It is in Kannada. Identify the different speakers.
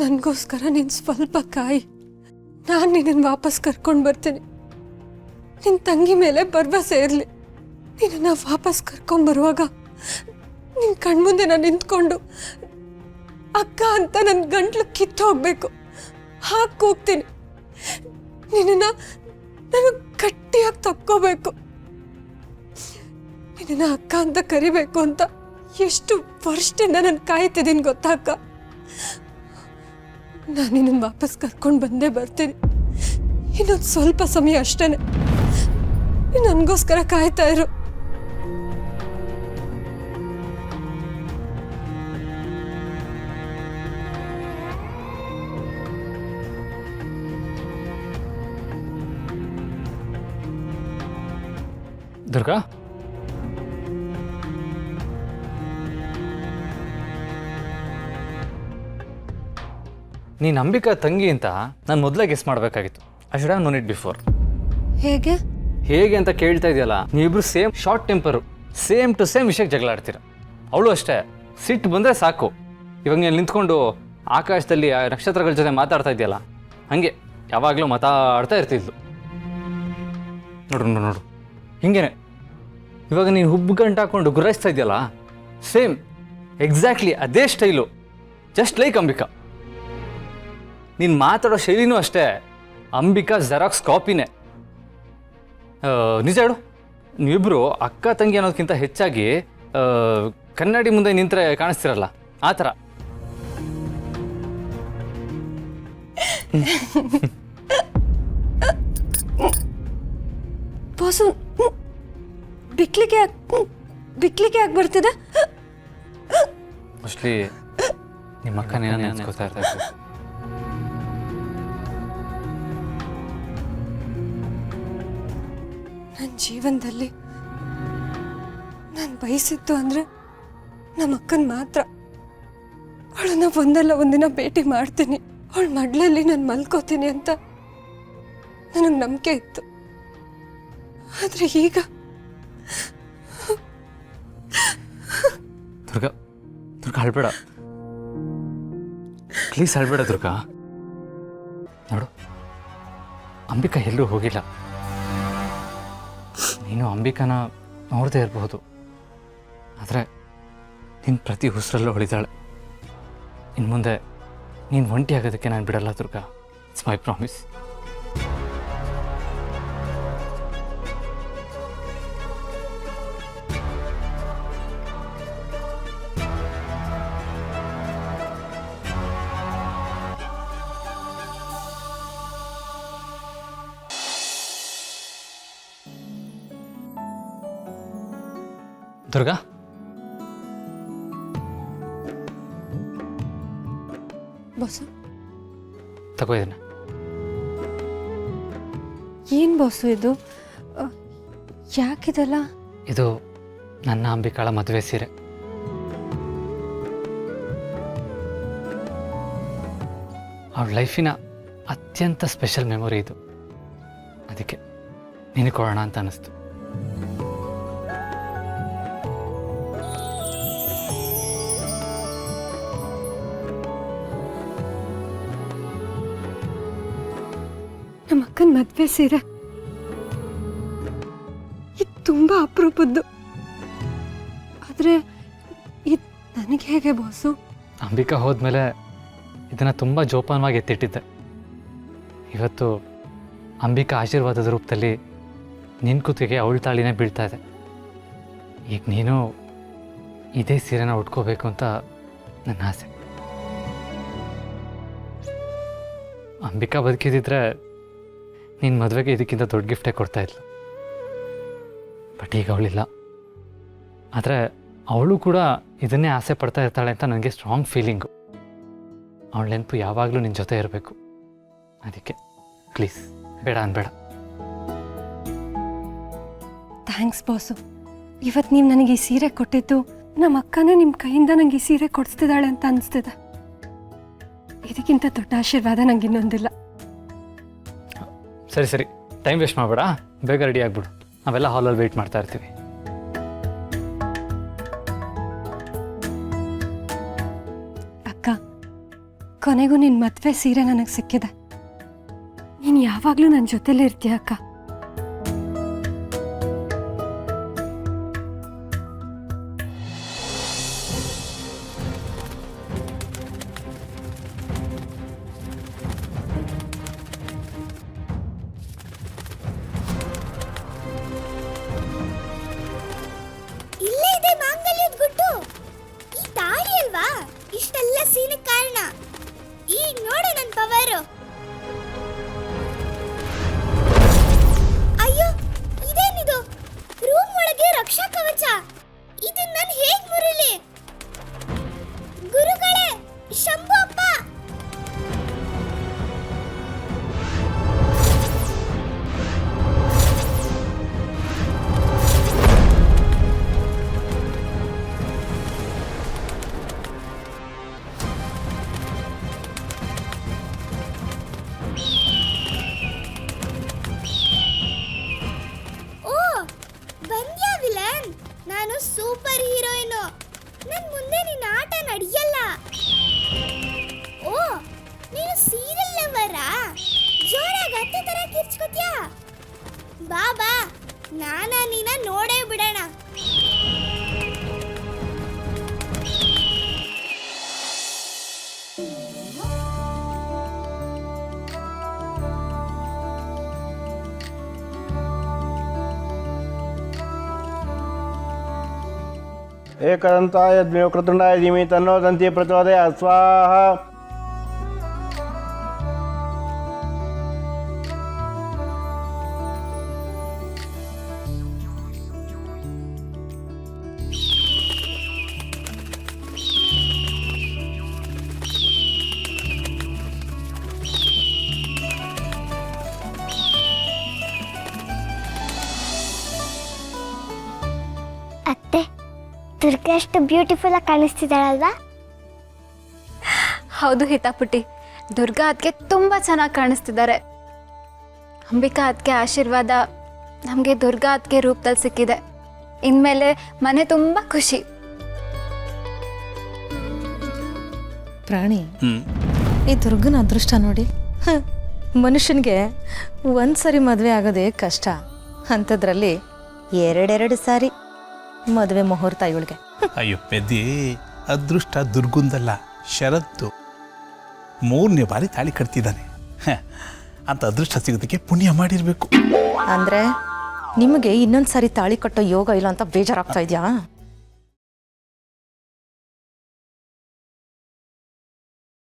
Speaker 1: ನನಗೋಸ್ಕರ ನೀನು ಸ್ವಲ್ಪ ಕಾಯಿ, ನಾನು ನಿನ್ನನ್ನು ವಾಪಸ್ ಕರ್ಕೊಂಡು ಬರ್ತೀನಿ. ನಿನ್ನ ತಂಗಿ ಮೇಲೆ ಭರವಸೆ ಇರಲಿ. ನಿನ್ನನ್ನು ವಾಪಸ್ ಕರ್ಕೊಂಬರುವಾಗ ನಿನ್ನ ಕಣ್ಮುಂದೆ ನಾನು ನಿಂತ್ಕೊಂಡು ಅಕ್ಕ ಅಂತ ನನ್ನ ಗಂಟ್ಲು ಕಿತ್ತು ಹೋಗ್ಬೇಕು, ಹಾಗೆ ಕೂಗ್ತೀನಿ. ನಿನ್ನನ್ನು ನಾನು ಗಟ್ಟಿಯಾಗಿ ತಕ್ಕೋಬೇಕು. ನಿನ್ನನ್ನು ಅಕ್ಕ ಅಂತ ಕರಿಬೇಕು ಅಂತ ಎಷ್ಟು ವರ್ಷದಿಂದ ನಾನು ಕಾಯ್ತಿದ್ದೀನಿ ಗೊತ್ತಾ ಅಕ್ಕ? ನಾನು ನಿನ್ನನ್ನು ವಾಪಸ್ ಕರ್ಕೊಂಡು ಬಂದೇ ಬರ್ತೀನಿ. ಇನ್ನೊಂದು ಸ್ವಲ್ಪ ಸಮಯ ಅಷ್ಟೇ, ನನಗೋಸ್ಕರ ಕಾಯ್ತಾ ಇರು.
Speaker 2: ದುರ್ಗಾ, ನೀನು ಅಂಬಿಕಾ ತಂಗಿ ಅಂತ ನಾನು ಮೊದಲೇ ಗೆಸ್ ಮಾಡಬೇಕಾಗಿತ್ತು. I should have known it before.
Speaker 1: ಹೇಗೆ
Speaker 2: ಹೇಗೆ ಅಂತ ಕೇಳ್ತಾ ಇದೆಯಲ್ಲ, ನೀವಿಬ್ರು same short temper, same to same ವಿಷಯಕ್ಕೆ ಜಗಳ ಆಡ್ತೀರ. ಅವಳು ಅಷ್ಟೇ, ಸಿಟ್ಟು ಬಂದರೆ ಸಾಕು. ಇವಾಗ ನೀನು ನಿಂತ್ಕೊಂಡು ಆಕಾಶದಲ್ಲಿ ಆ ನಕ್ಷತ್ರಗಳ ಜೊತೆ ಮಾತಾಡ್ತಾ ಇದೆಯಲ್ಲ, ಹಾಗೆ ಯಾವಾಗಲೂ ಮಾತಾಡ್ತಾ ಇರ್ತಿದ್ಲು. ನೋಡು ನೋಡು ನೋಡು, ಹಿಂಗೇನೆ ಇವಾಗ ನೀನು ಹುಬ್ಬು ಗಂಟು ಹಾಕೊಂಡು ಗುರಾಯಿಸ್ತಾ ಇದೆಯಲ್ಲ, ಸೇಮ್ ಎಕ್ಸಾಕ್ಟ್ಲಿ ಅದೇ ಸ್ಟೈಲು, ಜಸ್ಟ್ ಲೈಕ್ ಅಂಬಿಕಾ. ನೀನು ಮಾತಾಡೋ ಶೈಲಿನೂ ಅಷ್ಟೇ ಅಂಬಿಕಾ ಜೆರಾಕ್ಸ್ ಕಾಪಿನೇ. ನಿಜ ಹೇಳು, ನೀವಿಬ್ಬರು ಅಕ್ಕ ತಂಗಿ ಅನ್ನೋದಕ್ಕಿಂತ ಹೆಚ್ಚಾಗಿ ಕನ್ನಡಿ ಮುಂದೆ ನಿಂತರೆ ಕಾಣಿಸ್ತಿರಲ್ಲ, ಆ ಥರ.
Speaker 1: ಬಾಸು, ಬಿಕ್ಲಿಕ್ಕೆ ಯಾಕೆ ಬರ್ತಿದೆ?
Speaker 2: ಮೋಸ್ಟ್ಲಿ ನಿಮ್ಮ ಅಕ್ಕನೇನೋ ನೆನೆಸ್ಕೊತಾ ಇರ್ತಾರೆ.
Speaker 1: ನನ್ನ ಜೀವನದಲ್ಲಿ ನಾನು ಬಯಸಿದ್ದು ಅಂದರೆ ನಮ್ಮ ಅಕ್ಕನ ಮಾತ್ರ. ಅವಳನ್ನ ಒಂದಲ್ಲ ಒಂದಿನ ಭೇಟಿ ಮಾಡ್ತೀನಿ, ಅವಳ ಮಡ್ಲಲ್ಲಿ ನಾನು ಮಲ್ಕೋತೀನಿ ಅಂತ ನನಗೆ ನಂಬಿಕೆ ಇತ್ತು. ಆದರೆ ಈಗ
Speaker 2: ದುರ್ಗಾ, ದುರ್ಗಾ ಅಳ್ಬೇಡ ಪ್ಲೀಸ್, ಅಳ್ಬೇಡ ದುರ್ಗಾ. ನೋಡು, ಅಂಬಿಕಾ ಎಲ್ಲೂ ಹೋಗಿಲ್ಲ. ನೀನು ಅಂಬಿಕಾನ ನೋಡದೇ ಇರಬಹುದು, ಆದರೆ ನಿನ್ನ ಪ್ರತಿ ಉಸಿರಲ್ಲೂ ಹೊಳಿತಾಳೆ. ಇನ್ನು ಮುಂದೆ ನೀನು ಒಂಟಿ ಆಗೋದಕ್ಕೆ ನಾನು ಬಿಡಲ್ಲ Durga. It's my promise. Durga,
Speaker 1: boss,
Speaker 2: ತಗೋ ಇದನ್ನ.
Speaker 1: ಏನು ಬಾಸು ಇದು? ಯಾಕಿದೆಲ್ಲ?
Speaker 2: ಇದು ನನ್ನ ಅಂಬಿಕಾಳ ಮದುವೆ ಸೀರೆ. ಅವಳ ಲೈಫಿನ ಅತ್ಯಂತ ಸ್ಪೆಷಲ್ ಮೆಮೊರಿ ಇದು. ಅದಕ್ಕೆ ನಿನಗೆ ಕೊಡೋಣ ಅಂತ ಅನ್ನಿಸ್ತು.
Speaker 1: ನಮ್ಮ ಅಕ್ಕನ ಮದುವೆ ಸೀರೆ ಇದು ತುಂಬ ಅಪರೂಪದ್ದು. ಆದರೆ ಇದು ನನಗೆ ಹೇಗೆ ಬಾಸು?
Speaker 2: ಅಂಬಿಕಾ ಹೋದ್ಮೇಲೆ ಇದನ್ನು ತುಂಬ ಜೋಪಾನವಾಗಿ ಎತ್ತಿಟ್ಟಿದ್ದೆ. ಇವತ್ತು ಅಂಬಿಕಾ ಆಶೀರ್ವಾದದ ರೂಪದಲ್ಲಿ ನಿನ್ನ ಕುತ್ತಿಗೆ ಅವಳ ತಾಳಿನೇ ಬೀಳ್ತಾ ಇದೆ. ಈಗ ನೀನು ಇದೇ ಸೀರೆನ ಉಟ್ಕೋಬೇಕು ಅಂತ ನನ್ನ ಆಸೆ. ಅಂಬಿಕಾ ಬದುಕಿದ್ರೆ ನಿನ್ನ ಮದುವೆಗೆ ಇದಕ್ಕಿಂತ ದೊಡ್ಡ ಗಿಫ್ಟೇ ಕೊಡ್ತಾ ಇದ್ಲು. ಬಟ್ ಈಗ ಅವಳಿಲ್ಲ. ಆದರೆ ಅವಳು ಕೂಡ ಇದನ್ನೇ ಆಸೆ ಪಡ್ತಾ ಇರ್ತಾಳೆ ಅಂತ ನನಗೆ ಸ್ಟ್ರಾಂಗ್ ಫೀಲಿಂಗು. ಅವಳ ನೆನಪು ಯಾವಾಗಲೂ ನಿನ್ನ ಜೊತೆ ಇರಬೇಕು. ಅದಕ್ಕೆ ಪ್ಲೀಸ್ ಬೇಡ ಅನ್ಬೇಡ.
Speaker 1: Thanks boss. ಇವತ್ತು ನೀವು ನನಗೆ ಈ ಸೀರೆ ಕೊಟ್ಟಿದ್ದು, ನಮ್ಮ ಅಕ್ಕನೇ ನಿಮ್ಮ ಕೈಯಿಂದ ನನಗೆ ಈ ಸೀರೆ ಕೊಡಿಸ್ತಿದ್ದಾಳೆ ಅಂತ ಅನಿಸ್ತಿದೆ. ಇದಕ್ಕಿಂತ ದೊಡ್ಡ ಆಶೀರ್ವಾದ ನಂಗೆ ಇನ್ನೊಂದಿಲ್ಲ.
Speaker 2: ಸರಿ ಸರಿ, ಟೈಮ್ ವೇಸ್ಟ್ ಮಾಡಬೇಡ, ಬೇಗ ರೆಡಿ ಆಗಿಬಿಡು. ನಾವೆಲ್ಲ ಹಾಲಲ್ಲಿ ವೆಯ್ಟ್ ಮಾಡ್ತಾ ಇರ್ತೀವಿ.
Speaker 1: ಅಕ್ಕ, ಕೊನೆಗೂ ನಿನ್ನ ಮದುವೆ ಸೀರೆ ನನಗೆ ಸಿಕ್ಕಿದೆ. ನೀನು ಯಾವಾಗಲೂ ನನ್ನ ಜೊತೆಲೇ ಇರ್ತೀಯ ಅಕ್ಕ.
Speaker 3: ಇಲ್ಲೇ ಇದೆ ಮಾಂಗಲ್ಯದ ಗುಟ್ಟು. ಈ ತಾಳಿ ಅಲ್ವಾ ಇಷ್ಟೆಲ್ಲ ಸೀನ್ ಕಾರಣ. ಈಗ ನೋಡು ನನ್ನ ಪವರು. ಅಯ್ಯೋ ಇದೇನಿದು? ರೂಮ್ ಒಳಗೆ ರಕ್ಷಾ ಕವಚ. ಇದನ್ನ ನಾನು ಹೇಗ್ ಮುರಿಲಿ? ಗುರುಗಳೇ, ಶಂಭು ಅಪ್ಪ. ಬಂದ್ಯಾ ವಿಲನ್? ನಾನು ಸೂಪರ್ ಹೀರೋಯಿನು. ನನ್ ಮುಂದೆ ನಿನ್ನ ಆಟ ನಡೆಯಲ್ಲ. ಓ, ನೀನು ಸೀರಿಯಲ್ ಲವರಾ? ಜೋರಾಗಿ ಅತ್ತೆ ತರ ಕಿರ್ಚ್ಕೋತ್ಯಾ? ಬಾ ಬಾ, ನೀನ ನೋಡೇ ಬಿಡೋಣ.
Speaker 4: ಏಕದಂತಾಯ ದ್ವಿವಕ್ರತುಂಡಾಯ ಧೀಮಹಿ ತನ್ನೋ ದಂತಿ ಪ್ರಚೋದಯಾತ್ ಸ್ವಾಹಾ.
Speaker 3: ಅತ್ತೆ, ದುರ್ಗಾ ಎಷ್ಟು ಬ್ಯೂಟಿಫುಲ್ ಆಗಿ ಕಾಣಿಸ್ತಿದ್ದಾಳಲ್ವಾ?
Speaker 5: ಹೌದು ಹಿತಾಪುಟ್ಟಿ, ದುರ್ಗಾ ಅದಕ್ಕೆ ತುಂಬ ಚೆನ್ನಾಗಿ ಕಾಣಿಸ್ತಿದ್ದಾರೆ. ಅಂಬಿಕಾ ಅದಕ್ಕೆ ಆಶೀರ್ವಾದ ನಮಗೆ ದುರ್ಗಾ ಅದಕ್ಕೆ ರೂಪದಲ್ಲಿ ಸಿಕ್ಕಿದೆ. ಇನ್ಮೇಲೆ ಮನೆ ತುಂಬ ಖುಷಿ.
Speaker 6: ಪ್ರಾಣಿ, ಈ ದುರ್ಗನ ಅದೃಷ್ಟ ನೋಡಿ. ಮನುಷ್ಯನಿಗೆ ಒಂದ್ಸರಿ ಮದುವೆ ಆಗೋದೇ ಕಷ್ಟ, ಅಂಥದ್ರಲ್ಲಿ ಎರಡೆರಡು ಸಾರಿ ಮದುವೆ ಮುಹೂರ್ತ ಇವಳಿಗೆ.
Speaker 7: ಅಯ್ಯೋ ಪೆದ್ದಿ, ಅದೃಷ್ಟ ದುರ್ಗುಂದಲ್ಲ, ಶರತ್ತು. 3ನೇ ಬಾರಿ ತಾಳಿ ಕಟ್ತಿದ್ದಾನೆ. ಅಂತ ಅದೃಷ್ಟ ಸಿಗೋದಕ್ಕೆ ಪುಣ್ಯ ಮಾಡಿರ್ಬೇಕು.
Speaker 6: ಅಂದ್ರೆ ನಿಮಗೆ ಇನ್ನೊಂದ್ಸರಿ ತಾಳಿ ಕಟ್ಟೋ ಯೋಗ ಇಲ್ಲ ಅಂತ ಬೇಜಾರಾಗ್ತಾ ಇದೆಯಾ?